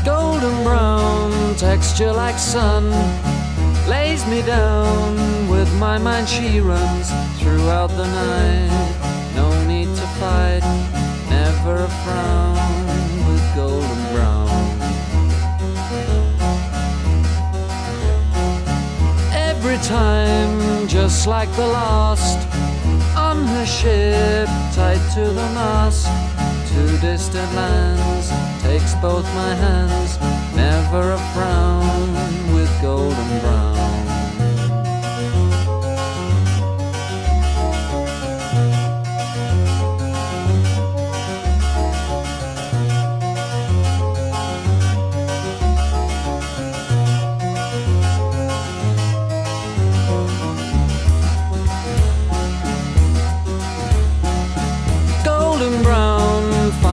Golden brown texture like sun lays me down. With my mind she runs throughout the night. No need to fight, never a frown with golden brown. Every time, just like the last, on her ship, tied to the mast, to distant lands, takes both my hands, never a frown with golden brown. Golden brown